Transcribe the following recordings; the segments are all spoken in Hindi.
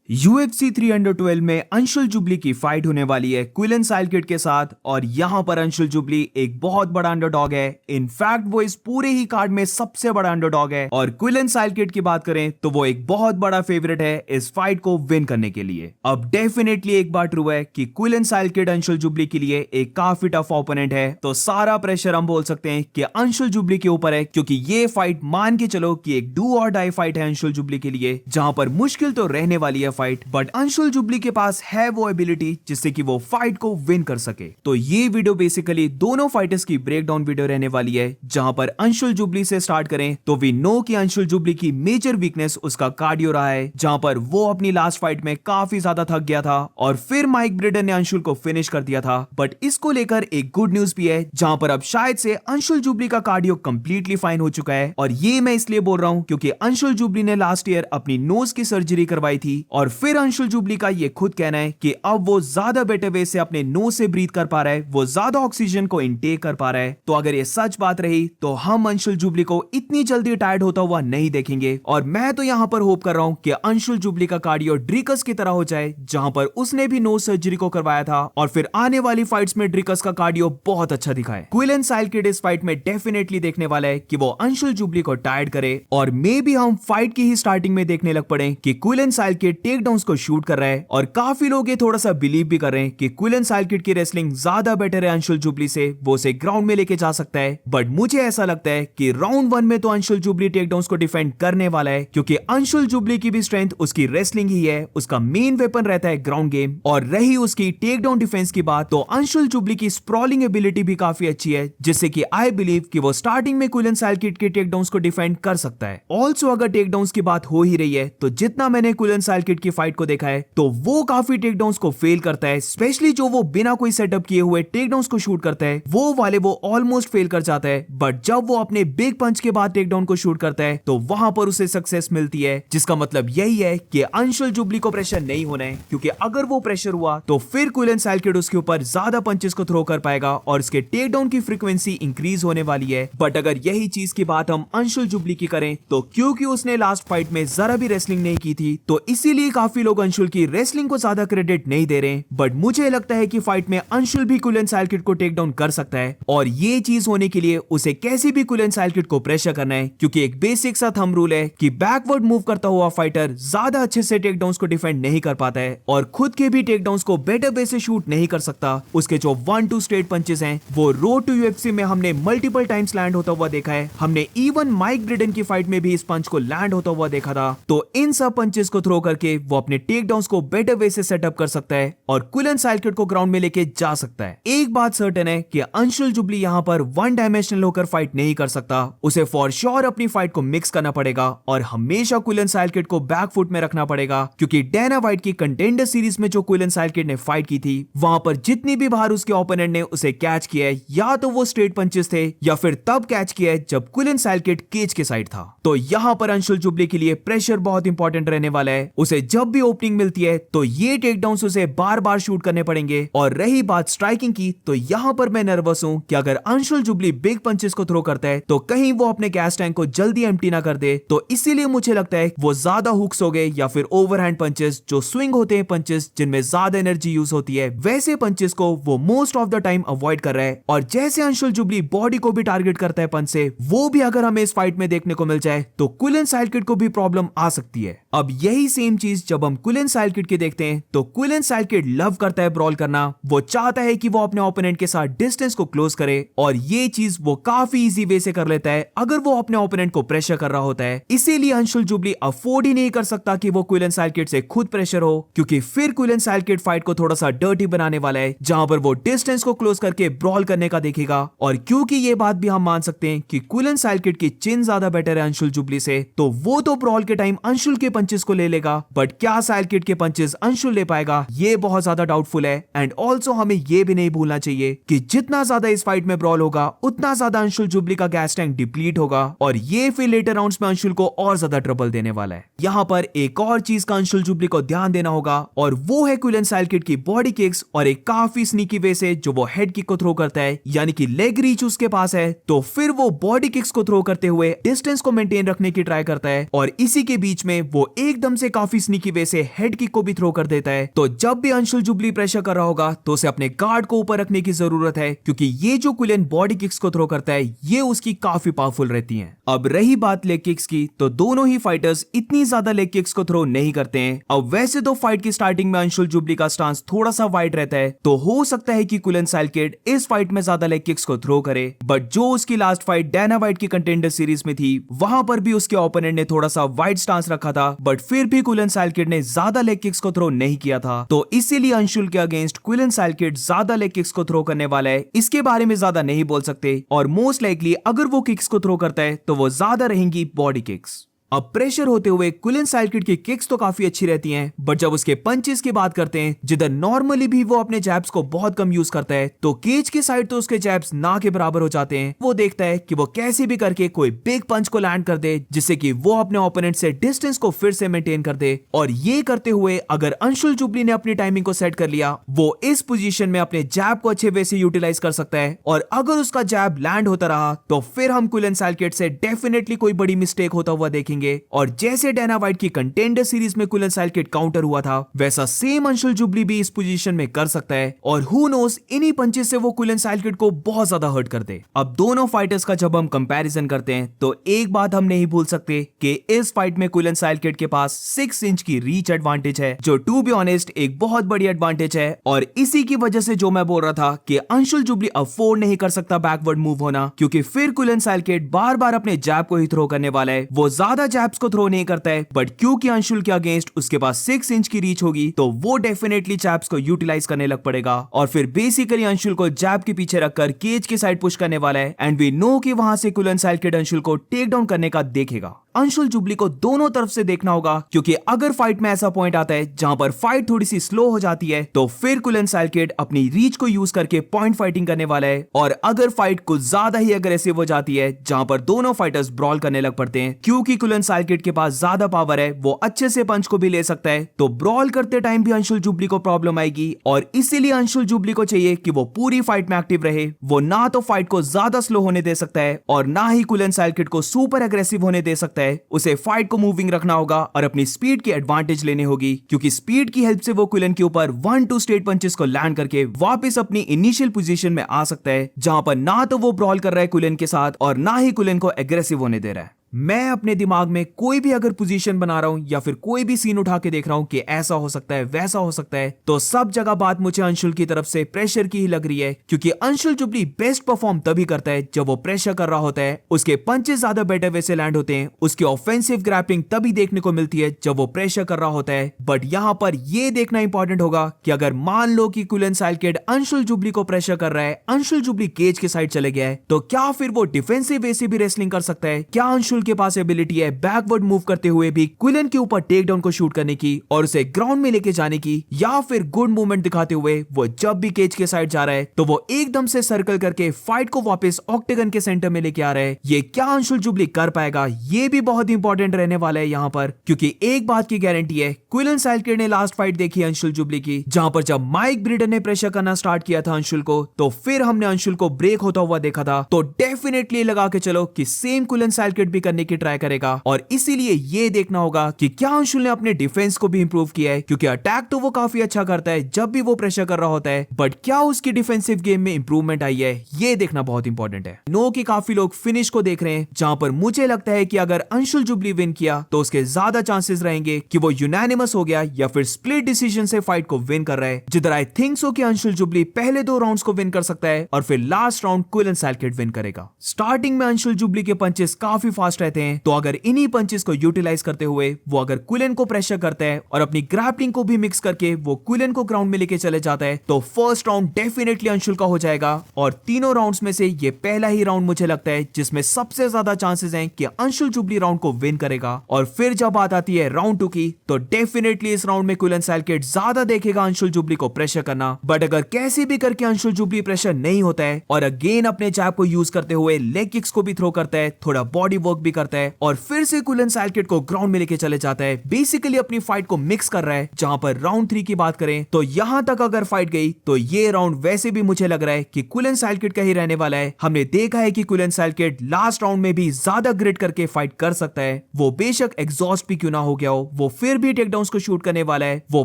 UFC 312 में अंशुल जुबली की फाइट होने वाली है क्विलन साइलकिड के साथ और यहां पर अंशुल जुबली एक बहुत बड़ा अंडरडॉग है। इनफैक्ट वो इस पूरे ही कार्ड में सबसे बड़ा अंडरडॉग है और क्विलन साइलकिड की बात करें तो वो एक बहुत बड़ा फेवरेट है इस फाइट को विन करने के लिए। अब डेफिनेटली एक बात ट्रू है कि क्विलन साइलकिड अंशुल जुबली के लिए एक काफी टफ ओपोनेंट है, तो सारा प्रेशर हम बोल सकते हैं कि अंशुल जुबली के ऊपर है, क्योंकि ये फाइट मान के चलो कि एक डू और डाई फाइट है अंशुल जुबली के लिए, जहां पर मुश्किल तो रहने वाली है फाइट, बट अंशुल जुबली के पास है वो एबिलिटी जिससे कि वो फाइट को विन कर सके। तो ये वीडियो बेसिकली दोनों फाइटर्स की ब्रेकडाउन वीडियो रहने वाली है, जहां पर अंशुल जुबली से स्टार्ट करें तो वी नो कि अंशुल जुबली की मेजर वीकनेस उसका कार्डियो रहा है, जहां पर वो अपनी लास्ट फाइट में काफी ज्यादा थक गया था और फिर माइक ब्रेडन ने अंशुल को फिनिश कर दिया था। बट इसको लेकर एक गुड न्यूज भी है, जहां पर अब शायद से अंशुल जुबली का कार्डियो कंप्लीटली फाइन हो चुका है। और ये मैं इसलिए बोल रहा हूं क्योंकि अंशुल जुबली ने लास्ट ईयर अपनी नोज की सर्जरी करवाई थी और फिर अंशुल जुबली का ये खुद कहना है कि अब वो ज्यादा बेटर वे से अपने नोज से ब्रीथ कर पा रहा है, वो ज्यादा ऑक्सीजन को इनटेक कर पा रहा है। तो अगर ये सच बात रही तो हम अंशुल जुबली को इतनी जल्दी टायर्ड होता हुआ नहीं देखेंगे। और मैं तो यहां पर होप कर रहा हूं कि अंशुल जुबली का कार्डियो ड्रिकस की तरह हो जाए, जहां पर उसने भी नोज सर्जरी को करवाया था और फिर आने वाली फाइट्स में ड्रिकस का कार्डियो बहुत अच्छा दिखाए। क्विलन साइलकिड इस फाइट में डेफिनेटली देखने वाला है कि वो अंशुल जुबली को टायर्ड करे, और मे भी हम फाइट की ही स्टार्टिंग में देखने लग पड़े कि क्विलन साइलकिड टेक डाउन्स को शूट कर रहा है। और काफी लोग ये थोड़ा सा बिलीव भी कर रहे हैं कि क्विलन साइलकिड की रेसलिंग ज्यादा बेटर है अंशुल जुबली से, वो उसे ग्राउंड में लेके जा सकता है। बट मुझे ऐसा लगता है कि राउंड 1 में तो अंशुल जुबली टेक डाउन्स को डिफेंड करने वाला है, क्योंकि अंशुल जुबली की भी स्ट्रेंथ उसकी रेसलिंग ही है, उसका मेन वेपन रहता है ग्राउंड गेम। और रही उसकी टेक डाउन डिफेंस की बात, तो अंशुल जुबली की स्प्रॉलिंग एबिलिटी भी काफी अच्छी है, जिससे कि आई बिलीव कि वो स्टार्टिंग में क्विलन साइलकिड के टेक डाउन्स को डिफेंड कर सकता है। ऑल्सो अगर टेक डाउन्स की बात हो ही रही है तो जितना मैंने क्विलन साइलकिड की फाइट को देखा है तो वो काफी टेक डाउन्स को फेल करता है, स्पेशली जो वो बिना कोई सेटअप किए हुए टेक डाउन्स को शूट करता है वो वाले वो ऑलमोस्ट फेल कर जाता है। बट जब वो अपने बिग पंच के बाद टेक डाउन को शूट करता है तो वहां पर उसे सक्सेस मिलती है, जिसका मतलब यही है कि अंशुल जुबली को प्रेशर नहीं होना है, क्योंकि अगर वो प्रेशर हुआ तो फिर क्विलन साइलकिड उसके ऊपर ज्यादा पंचेस को थ्रो कर पाएगा और उसके टेक डाउन की फ्रीक्वेंसी इंक्रीज होने वाली है। बट अगर यही चीज की बात हम अंशुल जुबली की करें तो क्योंकि उसने लास्ट फाइट में जरा भी रेसलिंग नहीं की थी, तो इसीलिए काफी लोग अंशुल की रेसलिंग को ज्यादा क्रेडिट नहीं दे रहे। बट मुझे लगता है कि फाइट में अंशुल भी क्विलन साइलकिड को टेक डाउन कर सकता है, और ये चीज होने के लिए उसे कैसे भी क्विलन साइलकिड को प्रेशर करना है, क्योंकि एक बेसिक सा थंब रूल है कि बैकवर्ड मूव करता हुआ फाइटर ज्यादा अच्छे से टेक डाउन्स को डिफेंड नहीं कर पाता है और खुद के भी टेक डाउन्स को बेटर वे से शूट नहीं कर सकता। उसके जो 1-2 स्ट्रेट पंचेस हैं वो रोड टू यूएफसी में हमने मल्टीपल टाइम्स लैंड होता हुआ देखा है। हमने इवन माइक ब्रेडन की फाइट में भी इस पंच को लैंड होता हुआ देखा था। तो इन सब पंचेस को थ्रो करके वो अपने टेक डाउन्स को बेटर वे से सेटअप कर सकता है और क्विलन साइलकिड को ग्राउंड में लेके जा सकता है। एक बात सर्टेन है कि अंशुल जुबली यहां पर वन डायमेंशनल होकर फाइट नहीं कर सकता, उसे फॉर श्योर अपनी फाइट को मिक्स करना पड़ेगा और हमेशा क्विलन साइलकिड को बैक फुट में रखना पड़ेगा, क्योंकि डेना व्हाइट की कंटेंडर सीरीज में जो क्विलन साइलकिड ने फाइट की थी वहां पर जितनी भी बार उसके ओपोनेंट ने उसे कैच किया है, या तो वो स्ट्रेट पंचेस थे या फिर तब कैच किया है जब क्विलन साइलकिड केज के साइड था। तो यहां पर अंशुल जुबली के लिए प्रेशर बहुत इंपॉर्टेंट रहने वाला है। उसे जब भी ओपनिंग मिलती है तो ये टेक डाउन्स उसे बार बार शूट करने पड़ेंगे। और रही बात स्ट्राइकिंग की, तो यहां पर मैं नर्वस हूं कि अगर अंशुल जुबली बिग पंचेस को थ्रो करता है तो कहीं वो अपने गैस टैंक को जल्दी एम्प्टी ना कर दे। तो इसीलिए मुझे लगता है वो ज्यादा हुक्स हो गए या फिर ओवरहैंड पंचेस, जो स्विंग होते हैं पंचेस जिनमें ज्यादा एनर्जी यूज होती है, वैसे पंचेस को वो most of the time avoid कर रहा है। और जैसे अंशुल जुबली बॉडी को भी टारगेट करता है पंच से, वो भी अगर हमें इस फाइट में देखने को मिल जाए तो क्विलन साइलकिड को भी प्रॉब्लम आ सकती है। अब यही सेम चीज जब हम क्विलन साइलकिड की देखते हैं तो क्विलन साइलकिड लव करता है ब्रॉल करना। वो चाहता है कि वो अपने ओपोनेंट के साथ डिस्टेंस को क्लोज करे, और ये चीज वो काफी इजी वे से कर लेता है अगर वो अपने ओपोनेंट को प्रेशर कर रहा होता है। इसीलिए अंशुल जुबली अफोर्ड ही नहीं कर सकता कि वो क्विलन साइलकिड से खुद प्रेशर हो, क्योंकि फिर क्विलन साइलकिड फाइट को थोड़ा सा डर्टी बनाने वाला है, जहां पर वो डिस्टेंस को क्लोज करके ब्रॉल करने का देखेगा। और क्योंकि ये बात भी हम मान सकते हैं कि क्विलन साइलकिड की चिन ज्यादा बेटर है अंशुल जुबली से, तो वो तो ब्रॉल के टाइम अंशुल के पंचेस को ले लेगा, बट क्या साइलकिड के पंचेस अंशुल ले पाएगा ये बहुत ज्यादा डाउटफुल है। एंड ऑल्सो हमें ये भी नहीं भूलना चाहिए कि जितना ज्यादा इस फाइट में ब्रॉल होगा उतना ज्यादा अंशुल जुबली का गैस टैंक डिप्लीट होगा, और ये फिर लेटर राउंड्स में अंशुल को और ज्यादा ट्रबल देने वाला है। यहाँ पर एक और चीज का अंशुल जुबली को ध्यान देना होगा, और वो है क्विलन साइलकिड की बॉडी किक्स, और एक काफी स्नीकी वे से जो वो हेड किक को थ्रो करता है, यानी कि लेग रीच उसके पास है, तो फिर वो बॉडी किक्स को थ्रो करते हुए डिस्टेंस को मेंटेन रखने की ट्राई करता है, और इसी के बीच में वो एकदम से काफी स्नीकी वे से हेड किक को भी थ्रो कर देता है। तो जब भी अंशुल जुबली प्रेशर कर रहा होगा तो उसे अपने गार्ड को ऊपर रखने की जरूरत है, क्योंकि ये जो क्विलन बॉडी किक्स को थ्रो करता है ये उसकी काफी पावरफुल रहती हैं। अब रही बात लेग किक्स की, तो दोनों ही फाइटर्स इतनी ज्यादा लेग किक्स को थ्रो नहीं करते हैं। अब वैसे तो फाइट की स्टार्टिंग में अंशुल जुबली का स्टांस थोड़ा सा वाइड रहता है, तो हो सकता है कि क्विलन साइलकिड इस फाइट में ज्यादा लेग किक्स को थ्रो करे, बट जो उसकी लास्ट फाइट डैना वाइट की कंटेंडर सीरीज में थी वहां पर भी उसके ओपोनेंट ने थोड़ा सा वाइड स्टांस रखा था, बट फिर भी क्विलन साइलकिड ने ज्यादा लेग किक्स को थ्रो नहीं किया था। तो इसीलिए अंशुल के अगेंस्ट क्विलन साइलकिड ज्यादा लेग किक्स को थ्रो करने वाला है, इसके बारे में ज्यादा नहीं बोल सकते। और मोस्ट लाइकली अगर वो किक्स को थ्रो करता है तो वो ज्यादा रहेंगी बॉडी किक्स। अब प्रेशर होते हुए क्विलन साइलकिड की किक्स तो काफी अच्छी रहती हैं, बट जब उसके पंचेस की बात करते हैं, जिधर नॉर्मली भी वो अपने जैब्स को बहुत कम यूज करता है, तो केज की साइड तो उसके जैब्स ना के बराबर हो जाते हैं। वो देखता है कि वो कैसे भी करके कोई बिग पंच को लैंड कर दे, जिससे कि वो अपने ओपोनेंट से डिस्टेंस को फिर से मेंटेन कर दे। और ये करते हुए अगर अंशुल जुबली ने अपनी टाइमिंग को सेट कर लिया, वो इस पोजीशन में अपने जैब को अच्छे वे से यूटिलाइज कर सकता है। और अगर उसका जैब लैंड होता रहा तो फिर हम क्विलन साइलकिड से डेफिनेटली कोई बड़ी मिस्टेक होता हुआ देखेंगे। और जैसे डैना वाइट की कंटेंडर सीरीज में क्विलन साइलकिड काउंटर हुआ था, वैसा सेम अंशुल जुबली भी इस पोजीशन में कर सकता है। और हु नोस इन्हीं पंचेस से वो क्विलन साइलकिड को बहुत ज्यादा हर्ट कर दे। अब दोनों फाइटर्स का जब हम कंपैरिजन करते हैं तो एक बात हम नहीं भूल सकते कि इस फाइट में क्विलन साइलकिड के पास 6 इंच की रीच एडवांटेज है, जो टू बी ऑनेस्ट एक बहुत बड़ी एडवांटेज है। और इसी की वजह से जो मैं बोल रहा था कि अंशुल जुबली अफोर्ड नहीं कर सकता बैकवर्ड मूव होना, क्योंकि फिर क्विलन साइलकिड बार बार अपने जैब को ही थ्रो करने वाला है। वो ज्यादा जैब्स को थ्रो नहीं करता है, बट क्योंकि अंशुल के अगेंस्ट उसके पास 6 इंच की रीच होगी तो वो डेफिनेटली जैब्स को यूटिलाइज करने लग पड़ेगा। और फिर बेसिकली अंशुल को जैब के पीछे रखकर केज की साइड पुश करने वाला है। एंड वी नो कि वहां से क्विलन साइलकिड अंशुल को टेक डाउन करने का देखेगा। अंशुल जुबली को दोनों तरफ से देखना होगा, क्योंकि अगर फाइट में ऐसा पॉइंट आता है जहां पर फाइट थोड़ी सी स्लो हो जाती है, तो फिर क्विलन साइलकिड अपनी रीच को यूज करके पॉइंट फाइटिंग करने वाला है। और अगर फाइट कुछ ज्यादा ही अग्रेसिव हो जाती है, जहां पर दोनों फाइटर्स ब्रॉल करने लग पड़ते हैं, क्योंकि क्विलन साइलकिड के पास ज्यादा पावर है, वो अच्छे से पंच को भी ले सकता है, तो ब्रॉल करते टाइम भी अंशुल जुबली को प्रॉब्लम आएगी। और इसीलिए अंशुल जुबली को चाहिए कि वो पूरी फाइट में एक्टिव रहे। वो ना तो फाइट को ज्यादा स्लो होने दे सकता है और ना ही क्विलन साइलकिड को सुपर अग्रेसिव होने दे सकता है। उसे फाइट को मूविंग रखना होगा और अपनी स्पीड की एडवांटेज लेनी होगी, क्योंकि स्पीड की हेल्प से वो क्विलन के ऊपर 1-2 स्ट्रेट पंचेस को लैंड करके वापस अपनी इनिशियल पोजीशन में आ सकता है, जहां पर ना तो वो ब्रॉल कर रहा है क्विलन के साथ और ना ही क्विलन को एग्रेसिव होने दे रहा है। मैं अपने दिमाग में कोई भी अगर पोजीशन बना रहा हूं या फिर कोई भी सीन उठा के देख रहा हूं कि ऐसा हो सकता है वैसा हो सकता है, तो सब जगह बात मुझे अंशुल की तरफ से प्रेशर की ही लग रही है, क्योंकि अंशुल जुबली बेस्ट परफॉर्म तभी करता है जब वो प्रेशर कर रहा होता है। उसके पंचेस ज्यादा बेटर वे से लैंड होते हैं, उसकी ऑफेंसिव ग्रैपलिंग तभी देखने को मिलती है जब वो प्रेशर कर रहा होता है। बट यहाँ पर यह देखना इंपॉर्टेंट होगा कि अगर मान लो कि क्विलन साइलकिड अंशुल जुबली को प्रेशर कर रहा है, अंशुल जुबली केज के साइड चले गया है, तो क्या फिर वो डिफेंसिव वे से भी रेसलिंग कर सकता है? क्या अंशुल के पास एबिलिटी है बैकवर्ड मूव करते हुए भी क्विलन के ऊपर टेक डाउन को शूट करने की और उसे ग्राउंड में लेके जाने की, या फिर गुड मूवमेंट दिखाते हुए वो जब भी केज के साइड जा रहा है तो वो एकदम से सर्कल करके फाइट को वापस ऑक्टेगन के सेंटर में लेके आ रहा है? ये क्या अंशुल जुबली कर पाएगा? ये भी बहुत इंपॉर्टेंट रहने वाला है यहाँ पर, क्योंकि एक बात की गारंटी है, क्विलन साइलकिड ने लास्ट फाइट देखी अंशुल जुबली की, जहां पर जब माइक ब्रीडर ने प्रेशर करना स्टार्ट किया था अंशुल को, तो फिर हमने अंशुल को ब्रेक होता हुआ देखा था। तो डेफिनेटली लगा के चलो कि सेम क्विलन साइलकिड भी करने की ट्राई करेगा। और इसीलिए ये देखना होगा कि क्या अंशुल ने अपने डिफेंस को भी इंप्रूव किया है, क्योंकि अटैक तो वो काफी अच्छा करता है जब भी वो प्रेशर कर रहा होता है, बट क्या उसकी डिफेंसिव गेम में इंप्रूवमेंट आई है, ये देखना बहुत इंपॉर्टेंट है। नो कि काफी लोग फिनिश को देख रहे हैं, जहां पर मुझे लगता है कि अगर अंशुल जुबली विन किया तो उसके ज्यादा चांसेस रहेंगे कि वो यूनानिमस हो गया या फिर स्प्लिट डिसीजन से फाइट को विन कर रहा है, जिधर आई थिंक सो कि अंशुल जुबली पहले 2 राउंड्स को विन कर सकता है और फिर लास्ट राउंड क्विलन साइलकिड विन करेगा। स्टार्टिंग में अंशुल जुबली के पंचेस काफी फास्ट रहते हैं, तो अगर इन्हीं पंचेस को यूटिलाइज करते हुए वो अगर क्विलन को प्रेशर करता है और अपनी ग्रैपलिंग को भी मिक्स करके वो क्विलन को ग्राउंड में लेके चले जाता है, तो फर्स्ट राउंड डेफिनेटली अंशुल का हो जाएगा। और तीनों राउंड्स में से ये पहला ही राउंड मुझे लगता है जिसमें सबसे ज्यादा चांसेस हैं कि अंशुल जुबली राउंड को विन करेगा। और फिर जब बात आती है राउंड 2 की, तो डेफिनेटली इस राउंड में क्विलन साइलकिड ज्यादा देखेगा अंशुल जुबली को प्रेशर करना, बट अगर कैसे भी करके अंशुल जुबली प्रेशर नहीं होता है और अगेन अपने जैब को यूज करते हुए लेग किक्स को भी थ्रो करता है, थोड़ा बॉडी वर्क भी करता है और फिर से क्विलन साइकिड को ग्राउंड में लेके चले जाता है। बेसिकली अपनी फाइट को मिक्स कर रहा है। जहां पर राउंड 3 की बात करें तो यहां तक अगर फाइट गई तो ये राउंड वैसे भी मुझे लग रहा है कि क्विलन साइकिड का ही रहने वाला है। हमने देखा है कि क्विलन साइकिड लास्ट राउंड में भी ज्यादा ग्रिड करके फाइट कर सकता है। वो बेशक एग्जॉस्ट भी क्यों ना हो गया हो, वो फिर भी टेकडाउन्स को शूट करने वाला है, वो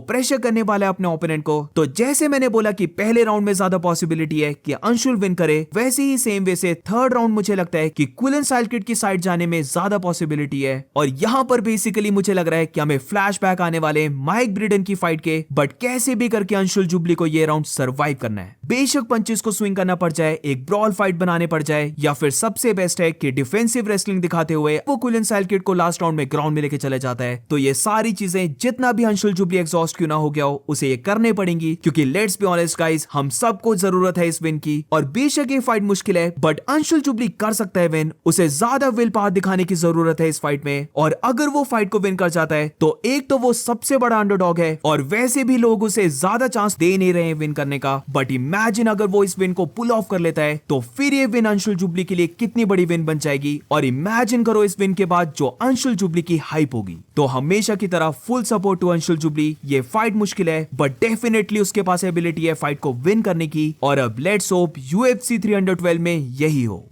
प्रेशर करने वाला है अपने ओपोनेंट को। तो जैसे मैंने बोला कि पहले राउंड में ज्यादा पॉसिबिलिटी है कि अंशुल विन करे, वैसे ही सेम वे से थर्ड राउंड मुझे लगता है कि क्विलन साइकिड की साइड जाने में ज्यादा पॉसिबिलिटी है। और यहां पर बेसिकली मुझे लग रहा है कि हमें फ्लैशबैक आने वाले माइक ब्रिडन की फाइट के, बट कैसे भी करके अंशुल जुबली को ये राउंड सरवाइव करना है। बेशक पंचेस को स्विंग करना पड़ जाए, एक ब्रॉल फाइट बनाने पड़ जाए, या फिर सबसे बेस्ट है कि डिफेंसिव रेसलिंग दिखाते हुए वो क्विलन साइकिड को लास्ट राउंड में ग्राउंड में लेके चले जाता है। तो ये सारी चीजें जितना भी अंशुल जुबली एग्जॉस्ट क्यों ना हो गया हो, उसे ये करने पड़ेंगी, क्योंकि लेट्स बी ऑनेस्ट गाइस, हम सबको जरूरत है इस विन की। और बेशक ये फाइट मुश्किल है, बट अंशुल जुबली कर सकता है विन। उसे ज्यादा विल पावर दिखाने की जरूरत है इस फाइट में, और अगर वो फाइट को विन कर जाता है तो एक तो वो सबसे बड़ा अंडरडॉग है, और वैसे भी लोग उसे ज्यादा चांस दे नहीं रहे हैं विन करने का। बट इमेजिन अगर वो इस विन को पुल ऑफ कर लेता है तो फिर ये विन अंशुल जुबली के लिए कितनी बड़ी विन बन जाएगी। और इमेजिन करो इस विन के बाद जो अंशुल जुबली की हाइप होगी। तो हमेशा की तरह full support to Anshul Jubli. ये फाइट मुश्किल है, बट डेफिनेटली उसके पास एबिलिटी है फाइट को विन करने की। और अब लेट्स होप UFC 312 में यही हो।